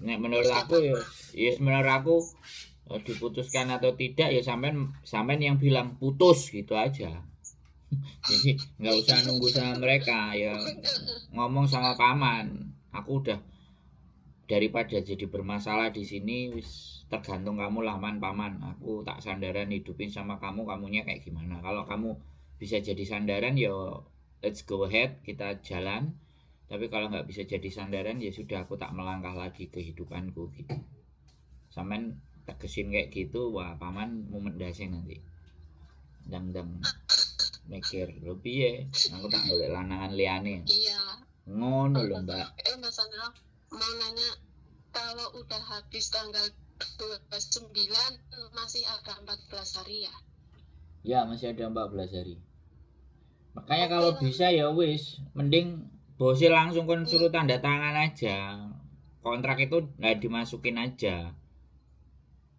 Nek menurut aku ya, menurut aku diputuskan atau tidak ya sampean yang bilang putus gitu aja. Jadi nggak usah nunggu sama mereka ya, ngomong sama paman. Aku udah, daripada jadi bermasalah di sini, wis tergantung kamu lah man paman. Aku tak sandaran hidupin sama kamu, kamunya kayak gimana. Kalau kamu bisa jadi sandaran ya let's go ahead, kita jalan. Tapi kalau nggak bisa jadi sandaran ya sudah, aku tak melangkah lagi kehidupanku gitu. Sampean tegesin kayak gitu, wah paman mumet dasi nanti. Dang mikir lho piye, aku tak golek lanangan liyane. Iya. Ngono lho, Mbak. Mas Anam mau nanya, kalau udah habis tanggal 29 masih ada 14 hari ya? Ya, masih ada 14 hari. Makanya kalau bisa ya wis, mending bosnya langsung kon suruh tanda tangan aja. Kontrak itu nggak dimasukin aja.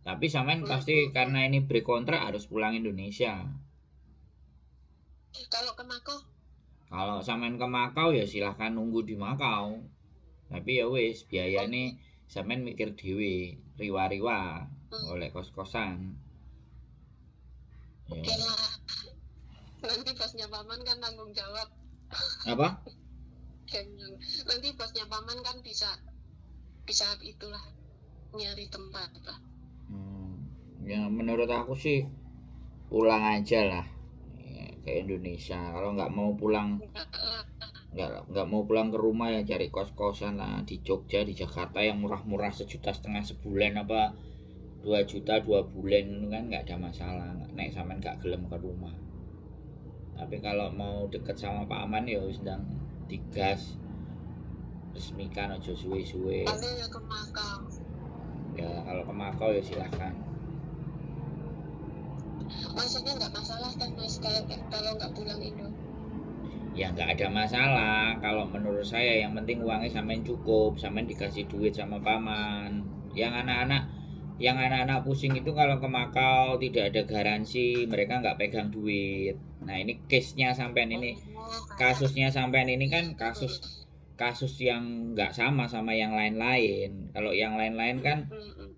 Tapi sampean pasti karena ini break kontrak harus pulang Indonesia. Kalau ke Makau? Kalau sampean ke Makau ya silahkan nunggu di Makau. Tapi ya wis, biayane sampean mikir dhewe, riwa-riwa oleh kos-kosan. Oke lah. Nanti bosnya paman kan tanggung jawab. Apa? Nanti bosnya paman kan bisa itulah nyari tempat lah. Ya menurut aku sih pulang aja lah ya, ke Indonesia. Kalau nggak mau pulang, nggak mau pulang ke rumah ya cari kos-kosan lah di Jogja, di Jakarta yang murah-murah, 1,5 juta sebulan, apa 2 juta 2 bulan itu kan nggak ada masalah. Nek sampean nggak gelem ke rumah. Tapi kalau mau deket sama Pak Aman ya sedang digas, resmikan aja suwe-suwe. Paling ya ke Makau. Ya kalau ke Makau ya silahkan. Maksudnya nggak masalah kan mas kalau nggak pulang Indo? Ya nggak ada masalah kalau menurut saya, yang penting uangnya sampean cukup, sampean dikasih duit sama paman. Yang anak-anak pusing itu kalau ke Makau tidak ada garansi, mereka nggak pegang duit. Nah ini case-nya sampean ini, kasusnya sampean ini kan kasus yang nggak sama yang lain-lain. Kalau yang lain-lain kan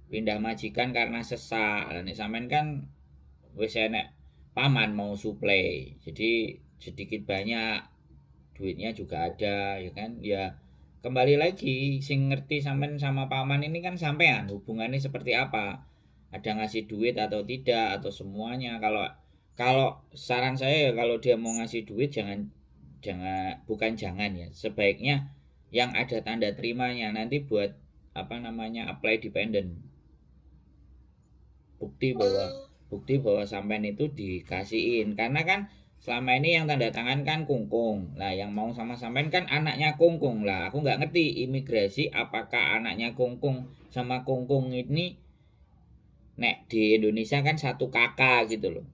pindah majikan karena sesak. Ini sampean kan wis enek paman mau suplai, jadi sedikit banyak duitnya juga ada ya kan. Ya kembali lagi, sing ngerti sampean sama paman ini kan sampean, hubungannya seperti apa, ada ngasih duit atau tidak atau semuanya. Kalau saran saya ya, kalau dia mau ngasih duit jangan ya, sebaiknya yang ada tanda terimanya, nanti buat apa namanya, apply dependent, bukti bahwa sampean itu dikasihin. Karena kan selama ini yang tanda tangan kan kungkung lah, yang mau sama sampean kan anaknya kungkung lah. Aku nggak ngerti imigrasi apakah anaknya kungkung sama kungkung ini, nek di Indonesia kan satu kakak gitu loh.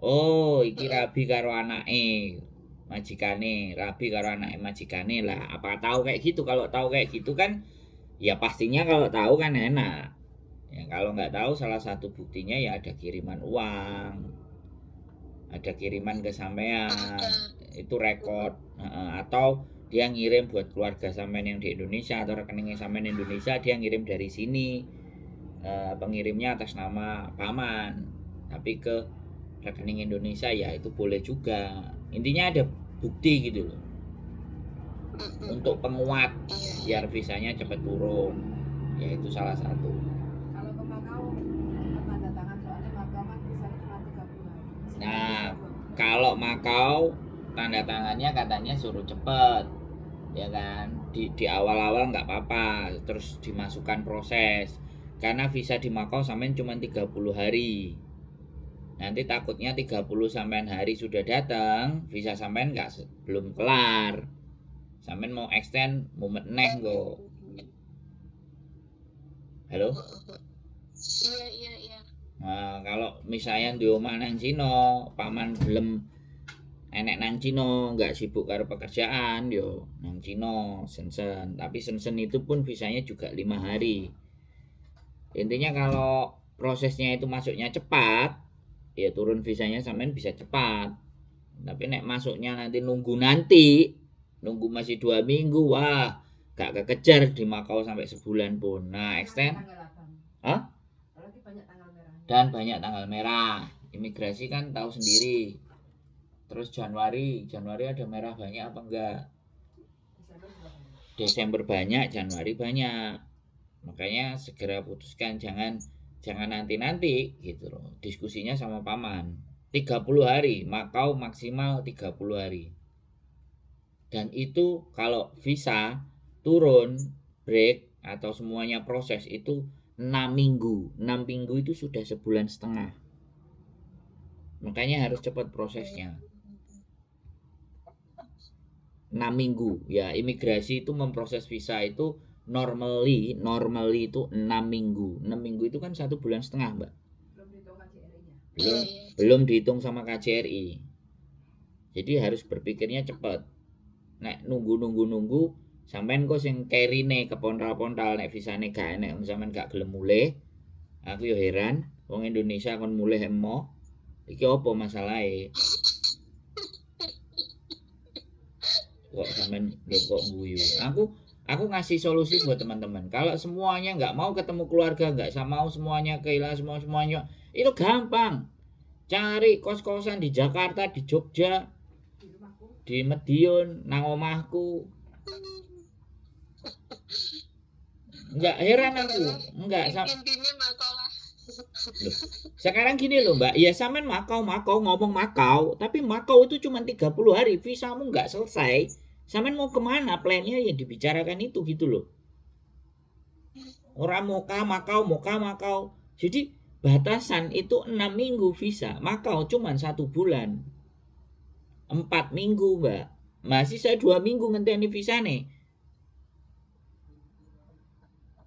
Oh iki rabi karo anake majikane, rabi karo anake majikane lah. Apa tahu kayak gitu? Kalau tahu kayak gitu kan ya pastinya, kalau tahu kan enak ya. Kalau nggak tahu, salah satu buktinya ya ada kiriman uang, ada kiriman ke sampean, itu rekod. Atau dia ngirim buat keluarga sampean yang di Indonesia, atau rekeningnya sampean di Indonesia, dia ngirim dari sini, pengirimnya atas nama paman tapi ke rekening Indonesia, ya itu boleh juga. Intinya ada bukti gitu loh, untuk penguat biar visanya cepat turun, ya itu salah satu. Nah, kalau Makau tanda tangannya katanya suruh cepet, ya kan. Di awal-awal nggak apa-apa, terus dimasukkan proses. Karena visa di Makau sampean cuma 30 hari. Nanti takutnya 30 sampean hari sudah datang, visa sampean belum kelar. Sampean mau extend mumet neh kok. Halo? Iya. Nah, kalau misalnya di omah nang Cina, paman belum enek nang Cina, nggak sibuk karo pekerjaan, yo nang Cina sensen. Tapi sensen itu pun visanya juga 5 hari. Intinya kalau prosesnya itu masuknya cepat, ya turun visanya sampean bisa cepat. Tapi nek masuknya nanti nunggu masih 2 minggu, wah gak kekejar di Makau sampai sebulan pun. Nah, extend. Hah? Dan banyak tanggal merah. Imigrasi kan tahu sendiri. Terus Januari ada merah banyak apa enggak? Desember banyak, Januari banyak. Makanya segera putuskan, jangan nanti-nanti gitu loh. Diskusinya sama paman. 30 hari, Makau maksimal 30 hari. Dan itu kalau visa turun, break atau semuanya proses itu 6 minggu. 6 minggu itu sudah sebulan setengah. Makanya harus cepat prosesnya. 6 minggu. Ya, imigrasi itu memproses visa itu normally itu 6 minggu. 6 minggu itu kan 1 bulan setengah, Mbak. Belum dihitung sama KJRI. Jadi harus berpikirnya cepat. Nek nunggu sampean kok sing kerine kepontal-pontal nek visane gak enek sampean gak gelem mulih. Aku yo heran, wong Indonesia kon mulih emo. Iki apa masalahe? Kok sampean kok guyu. Aku ngasih solusi buat teman-teman. Kalau semuanya nggak mau ketemu keluarga, nggak mau semuanya kehilangan semuanya, itu gampang. Cari kos-kosan di Jakarta, di Jogja, di Medion, nang omahku. Enggak heran aku. Enggak. Intinya Makau lah. Loh, sekarang gini loh Mbak, ya sampean Makau ngomong Makau, tapi Makau itu cuma 30 hari, visamu nggak selesai. Sampean mau kemana, plannya yang dibicarakan itu gitu loh. Orang Makau. Jadi batasan itu 6 minggu visa, Makau cuma 1 bulan. 4 minggu Mbak. Masih saya 2 minggu ngenteni visa nih.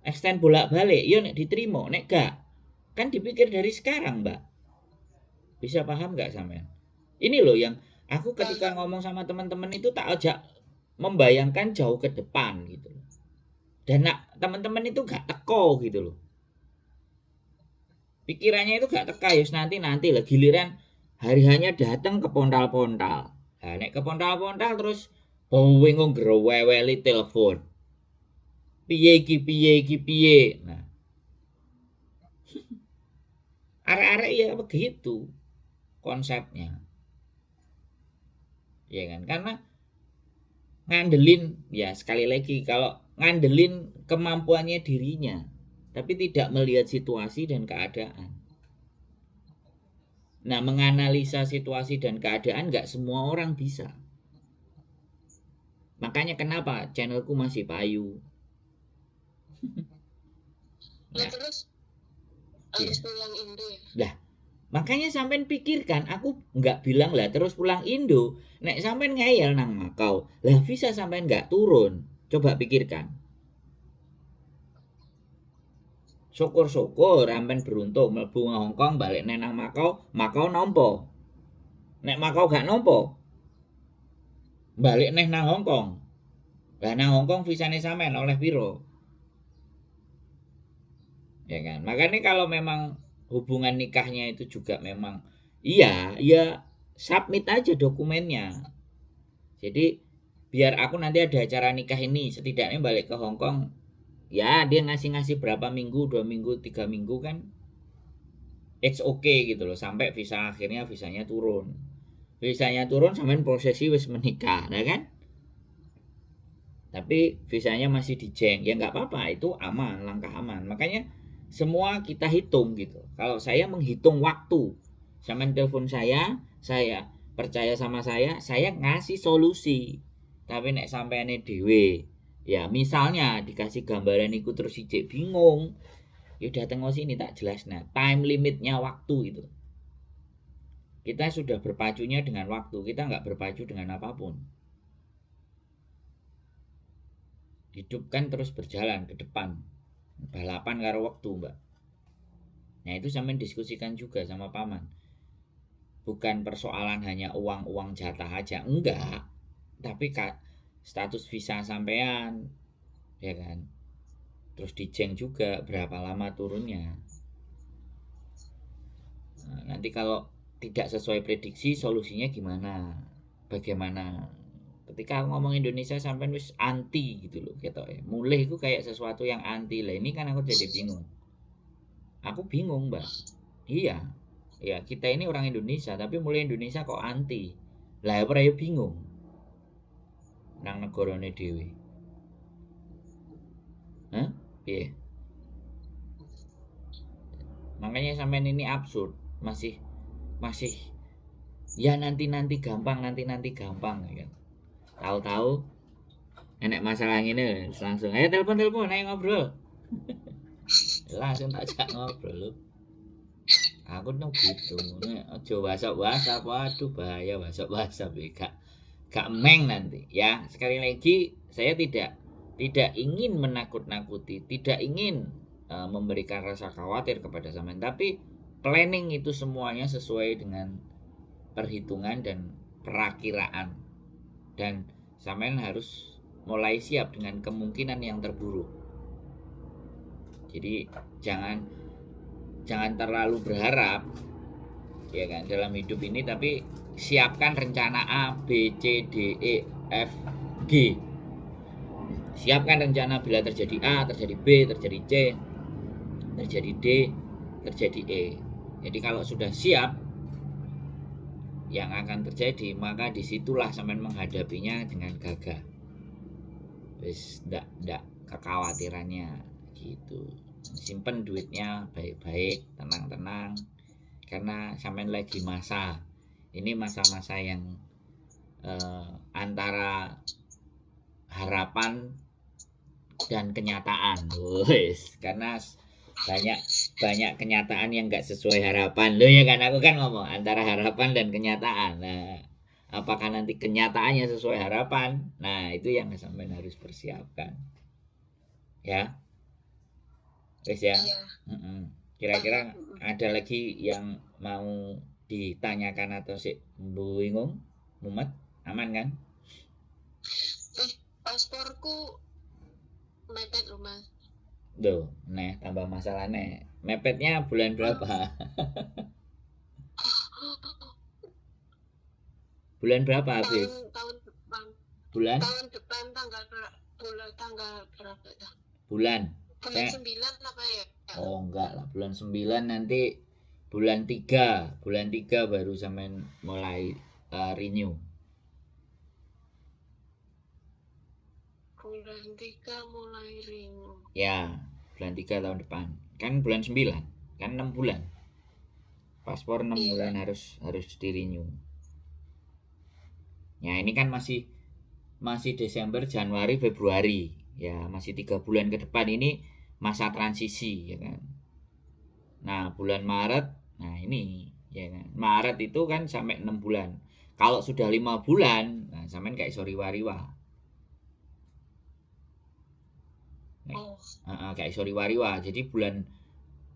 Extend bolak-balik, ya nek diterima, nek gak kan dipikir dari sekarang Mbak. Bisa paham gak sampean? Ini loh yang aku ketika ngomong sama teman-teman itu tak ajak membayangkan jauh ke depan gitu. Dan teman-teman itu gak teko gitu loh. Pikirannya itu gak teka ya nanti lah giliran hari-harinya datang ke pontal-pontal. Nah, nek ke pontal-pontal terus baweng ngreweli telepon. Piye iki. Nah. Arek-arek ya begitu konsepnya. Ya kan? Karena ngandelin ya sekali lagi kalau ngandelin kemampuannya dirinya tapi tidak melihat situasi dan keadaan. Nah, menganalisa situasi dan keadaan nggak semua orang bisa. Makanya kenapa channelku masih payu. Nah, terus harus pulang Indo ya? Lah, makanya sampean pikirkan, aku nggak bilang lah terus pulang Indo. Nek sampean ngeyel nang Makau, lah visa sampean nggak turun. Coba pikirkan. Syukur-syukur sampean beruntung mlebu Hongkong balik nang Makau nampa. Nek Makau gak nampa, balik nang Hongkong. Lah nang Hongkong visane sampean oleh piro? Ya kan? Makanya kalau memang hubungan nikahnya itu juga memang iya, ya submit aja dokumennya. Jadi biar aku nanti ada acara nikah ini setidaknya balik ke Hongkong, ya dia ngasih berapa minggu, 2 minggu, 3 minggu kan it's okay gitu loh sampai visanya turun. Visanya turun sampean prosesi wis menikah, nah kan? Tapi visanya masih dijeng, ya nggak apa-apa, itu aman, langkah aman. Makanya semua kita hitung gitu. Kalau saya menghitung waktu, sampean telepon saya percaya sama saya ngasih solusi. Tapi nek sampeane dhewe, ya misalnya dikasih gambaran iku terus ijek bingung, ya dateng sini tak jelas. Nah, time limitnya waktu itu. Kita sudah berpacunya dengan waktu, kita nggak berpacu dengan apapun. Hidup kan terus berjalan ke depan, balapan karo waktu Mbak. Nah itu sampean diskusikan juga sama paman. Bukan persoalan hanya uang jatah aja, enggak. Tapi status visa sampean, ya kan. Terus diceng juga berapa lama turunnya. Nah, nanti kalau tidak sesuai prediksi solusinya gimana? Bagaimana Ketika aku ngomong Indonesia sampean wis anti gitu loh ketok ya. Mulih iku kayak sesuatu yang anti. Lah ini kan aku jadi bingung. Aku bingung, Mbak. Iya. Ya, kita ini orang Indonesia tapi mulai Indonesia kok anti. Lah ora ya bingung. Nang negarane dhewe. Hah? Piye? Makanya sampean ini absurd. Masih masih ya nanti gampang ya kan. Tahu-tahu enek masalah ngene langsung ayo telepon ayo ngobrol. Langsung tak jak ngobrol lho. Aku tuh gitu. Nek aja WhatsApp, waduh bahaya WhatsApp gak meng nanti ya. Sekali lagi saya tidak ingin menakut-nakuti, tidak ingin memberikan rasa khawatir kepada sampean, tapi planning itu semuanya sesuai dengan perhitungan dan perakiraan, dan sampean harus mulai siap dengan kemungkinan yang terburuk. Jadi jangan terlalu berharap ya kan dalam hidup ini, tapi siapkan rencana A, B, C, D, E, F, G. Siapkan rencana bila terjadi A, terjadi B, terjadi C, terjadi D, terjadi E. Jadi kalau sudah siap yang akan terjadi, maka disitulah sampean menghadapinya dengan gagah. Wis ndak kekhawatirannya gitu. Simpen duitnya baik-baik, tenang-tenang, karena sampean lagi ini masa-masa yang antara harapan dan kenyataan, wes, karena banyak kenyataan yang nggak sesuai harapan lo ya kan. Aku kan ngomong antara harapan dan kenyataan. Nah, apakah nanti kenyataannya sesuai harapan? Nah, itu yang sampean harus persiapkan ya. Wes ya. Iya. Kira-kira ada lagi yang mau ditanyakan atau sih bingung? Mumet, aman kan? Pasporku mepet loh Mas. Duh, tambah masalah mepetnya bulan berapa? Bulan berapa habis? Tahun depan. Bulan? Tahun depan tanggal berapa ya? Bulan 9 apa ya? Oh enggak lah, bulan 9 nanti bulan 3 baru sampean mulai renew. Bulan 3 mulai renew. Ya, bulan 3 tahun depan. Kan bulan 9, kan 6 bulan. Paspor 6 bulan harus di renew. Ya, ini kan masih Desember, Januari, Februari. Ya, masih 3 bulan ke depan ini masa transisi ya kan. Nah, bulan Maret, nah ini ya kan. Maret itu kan sampai 6 bulan. Kalau sudah 5 bulan, nah sampean kayak riwa-riwa. Kayak riwa-riwa. Jadi bulan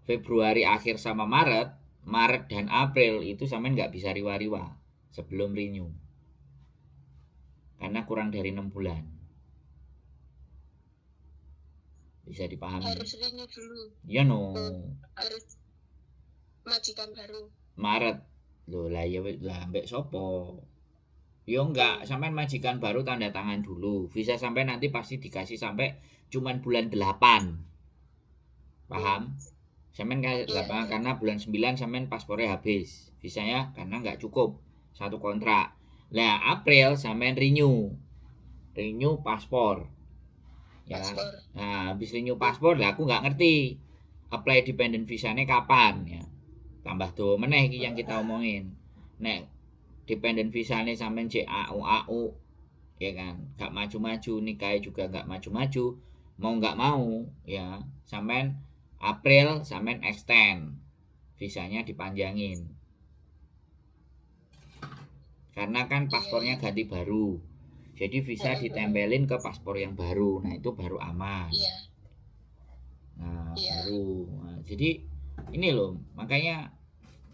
Februari akhir sama Maret dan April itu sampean nggak bisa riwa-riwa sebelum renew. Karena kurang dari 6 bulan. Bisa dipahami. Harus renew dulu. Ya no. Harus majikan baru. Maret. Loh lah ya mbek sopo? Yo enggak, sampean majikan baru tanda tangan dulu. Visa sampai nanti pasti dikasih sampai cuman bulan 8. Paham? Sampean kayak 8 karena bulan 9 sampean paspornya habis. Visanya karena enggak cukup satu kontrak. Lah April sampean renew paspor. Ya. Nah, habis renew paspor lah aku nggak ngerti apply dependent visanya kapan ya. Tambah tuh meneh iki yang kita omongin. Nek dependent visanya sampean AU ya kan, nggak maju-maju, nikah juga nggak maju-maju, mau nggak mau ya sampean April sampean extend visanya, dipanjangin. Karena kan paspornya ganti baru. Jadi visa ditempelin ke paspor yang baru. Nah, itu baru aman. Baru. Nah, jadi ini loh, makanya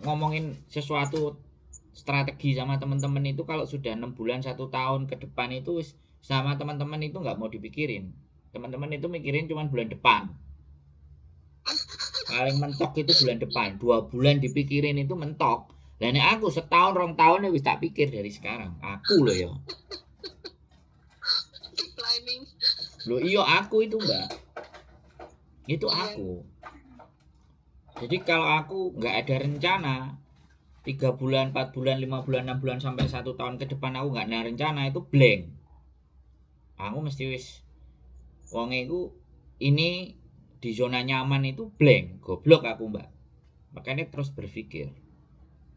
ngomongin sesuatu strategi sama teman-teman itu kalau sudah 6 bulan 1 tahun ke depan itu sama teman-teman itu nggak mau dipikirin. Teman-teman itu mikirin cuma bulan depan. Paling mentok itu bulan depan. 2 bulan dipikirin itu mentok. Lah nek aku setahun 2 tahun wis tak pikir dari sekarang. Aku loh ya. Loh iya aku itu Mbak. Itu Iya. aku. Jadi kalau aku nggak ada rencana 3 bulan, 4 bulan, 5 bulan, 6 bulan sampai 1 tahun ke depan aku nggak ada rencana itu blank. Aku mesti wis wong iku ini di zona nyaman itu blank, goblok aku Mbak. Makanya terus berpikir.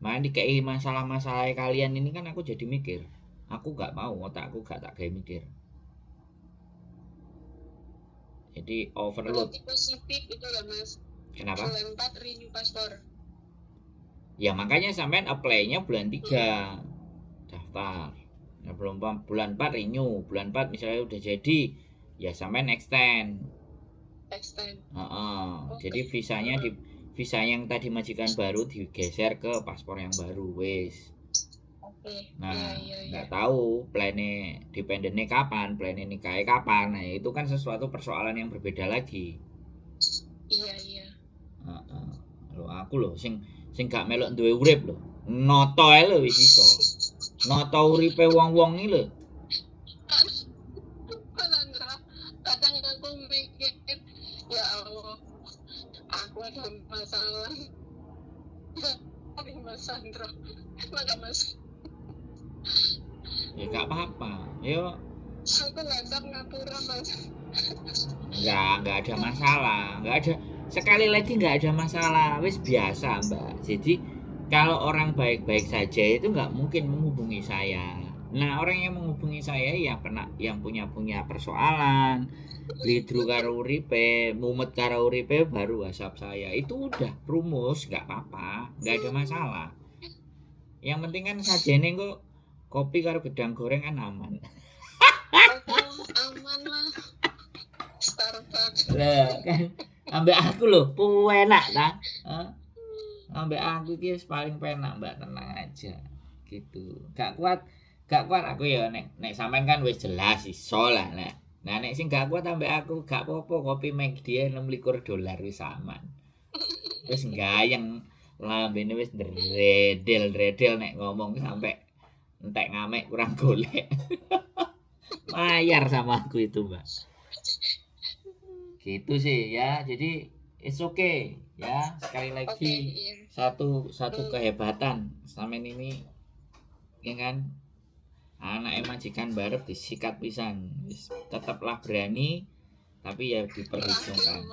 Makanya dikei masalah-masalah kalian ini kan aku jadi mikir. Aku nggak mau otakku gak tak kayak mikir. Jadi overload. Berarti positif itu ya Mas. Kenapa? Bulan 4 renew paspor. Ya makanya sampean apply-nya bulan 3 daftar. Nah, belum bulan 4 renew, bulan 4 misalnya udah jadi, ya sampean extend. Extend. Jadi visanya visa yang tadi majikan baru digeser ke paspor yang baru wis. Nah, nggak tahu plannya dependennya kapan, plannya nikahnya kapan. Nah, itu kan sesuatu persoalan yang berbeda lagi. Iya. Loh aku loh sing gak melok duwe urip lho. Noto ae lho wis iso. Noto uripe wong-wong iki lho. Kadang aku mikir, ya Allah, aku ada masalah. Tapi Mas Sandro, maka Mas. Ya gak apa-apa. Yo Aku ngajak ngapura Mas. nggak ada masalah, nggak ada, sekali lagi nggak ada masalah, wis biasa Mbak. Jadi kalau orang baik-baik saja itu nggak mungkin menghubungi saya. Nah orang yang menghubungi saya ya kena yang punya persoalan, lidru karo uripe, mumet karo uripe baru WhatsApp saya. Itu udah rumus, nggak apa-apa, nggak ada masalah. Yang penting kan sajane kok kopi karo gedang goreng kan aman. Aman lah. Starbucks. Lah kan ambek aku lho penak ta. Ambek aku iki paling penak Mbak, tenang aja. Gitu. Gak kuat aku ya nek sampean kan wis jelas iso lah. Nah nek sing gak kuat ambek aku gak apa-apa kopi McD $26 wis aman. Wis gayeng lambene wis dredel nek ngomong sampai entek ngamek kurang golek. Mayar sama aku itu Mbak. Gitu sih ya, jadi it's okay ya, sekali lagi satu kehebatan sampean ini ya kan, anak majikan barep disikat pisan, tetaplah berani tapi ya diperhitungkan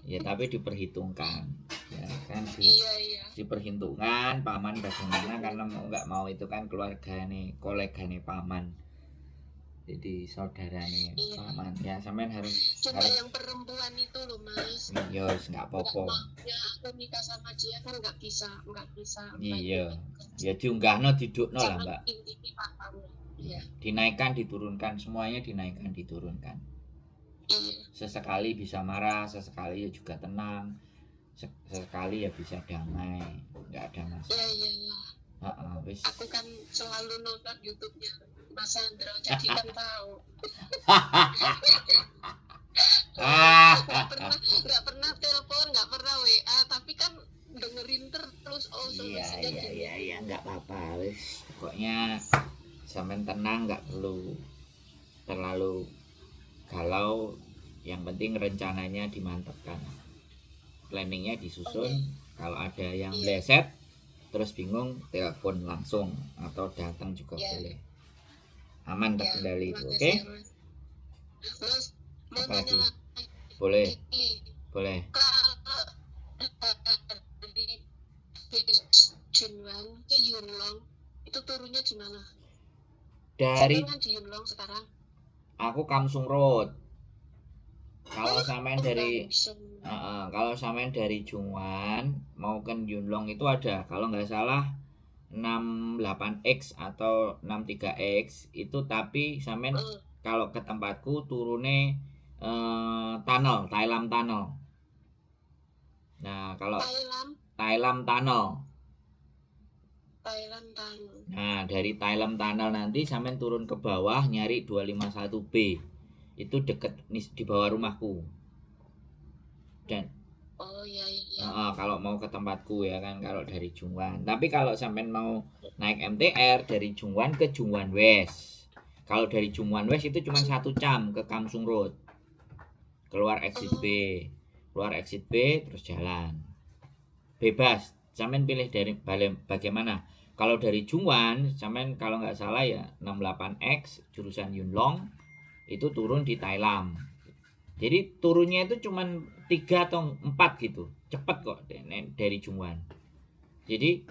ya, tapi diperhitungkan ya kan, diperhitungkan paman bagaimana, karena mau nggak mau itu kan keluarga nih, kolega nih paman, jadi saudara nih paman ya, sampean harus yang perempuan itu loh Mas. Iya nggak apa-apa ya aku nikah sama dia kan nggak bisa iya ya diunggahno didukno lah Mbak, dinaikkan diturunkan, semuanya dinaikkan diturunkan. Sesekali bisa marah, sesekali juga tenang, sesekali ya bisa damai, nggak ada masalah. Aku kan selalu nonton YouTube-nya Mas Sandro, jadi kan tahu. Nggak pernah telepon, nggak pernah WA, tapi kan dengerin terus. Iya nggak apa-apa, wis pokoknya sampean tenang, nggak perlu terlalu galau, yang penting rencananya dimantapkan, planningnya disusun. Kalau ada yang bleset terus bingung, telepon langsung atau datang juga boleh, aman terkendali itu. Oke? Apalagi boleh Junwan ke Yunlong itu turunnya di mana? Dari di Yunlong sekarang. Aku Kamsung Road. Kalau sampean dari Jungwan mau ke Yunlong itu ada, kalau nggak salah 68X atau 63X itu, tapi sampean kalau ke tempatku turune tunnel, Thailand Tunnel. Nah kalau Thailand Tunnel. Nah dari Thailand Tunnel nanti sampean turun ke bawah nyari 251B, itu deket di bawah rumahku. Dan kalau mau ke tempatku ya kan, kalau dari Jungwan. Tapi kalau sampean mau naik MTR dari Jungwan ke Jungwan West, Kalau dari Jungwan West itu cuma 1 jam ke Kamsung Road. Keluar exit B. Keluar exit B terus jalan. Bebas. Sampean pilih dari bagaimana. Kalau dari Jungwan, sampean kalau nggak salah ya 68X jurusan Yunlong itu turun di Thailand. Jadi turunnya itu cuma 3 atau 4 gitu. Cepet kok dari Jungwan. Jadi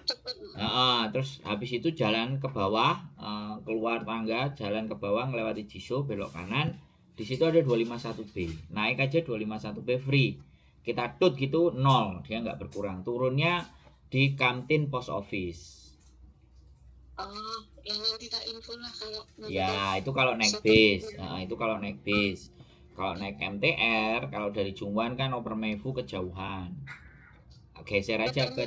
terus habis itu jalan ke bawah, keluar tangga, jalan ke bawah melewati Jisoo, belok kanan. Di situ ada 251B. Naik aja 251B free. Kita tut gitu 0, dia nggak berkurang. Turunnya di kantin post office. Oh, yang nanti tak info lah kalau Ya, itu kalau naik bis. Itu kalau naik bis. Kalau naik MTR, kalau dari Jungwan kan Opermevu kejauhan. Geser aja ke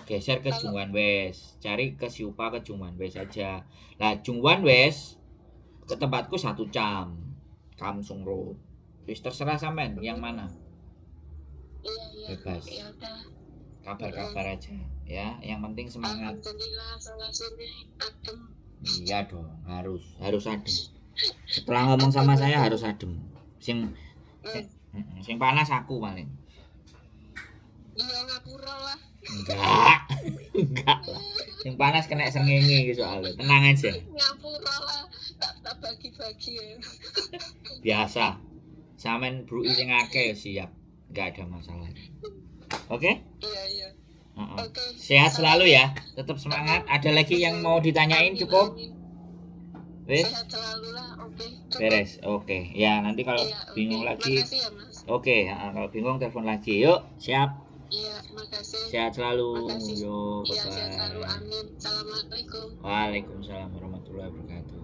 geser ke Jungwan West, cari ke Siupa ke Jungwan West aja. Nah Jungwan West ke tempatku 1 jam Kamsung Road. Terus terserah sampean yang mana. Bebas. Kabar-kabar aja ya, yang penting semangat. Alhamdulillah solusinya adem. Iya dong, harus adem. Setelah ngomong sama saya harus adem. Sing panas aku paling. Iya ngapura lah. Enggak lah. Yang panas kena sengenge gitu soalnya. Tenang aja. Ngapura lah, tak bagi-bagi ya. Biasa. Sampean bruki sing akeh siap. Enggak ada masalah. Oke? Iya. Oke. Sehat selalu ya. Tetap semangat. Ada lagi yang mau ditanyain cukup? Wes? Sehat selalu lah. Oke. Beres. Oke. Ya, nanti kalau bingung lagi. Makasih ya, Mas. Oke, kalau bingung telepon lagi. Yuk, siap. Iya, makasih. Sehat selalu. Makasih. Yuk, iya, bye-bye. sehat selalu. Amin. Assalamualaikum. Waalaikumsalam warahmatullahi wabarakatuh.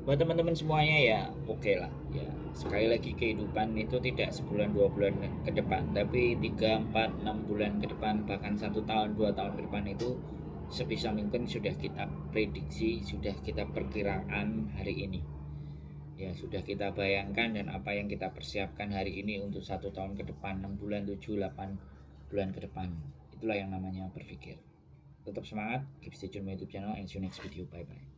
Buat teman-teman semuanya ya oke lah ya, sekali lagi kehidupan itu tidak sebulan 2 bulan ke depan, tapi 3, 4, 6 bulan ke depan, bahkan 1 tahun 2 tahun ke depan itu sebisa mungkin sudah kita prediksi, sudah kita perkirakan hari ini ya, sudah kita bayangkan dan apa yang kita persiapkan hari ini untuk 1 tahun ke depan, 6 bulan, 7, 8 bulan ke depan. Itulah yang namanya berpikir. Tetap semangat, keep stay tune my YouTube channel and see you next video, bye bye.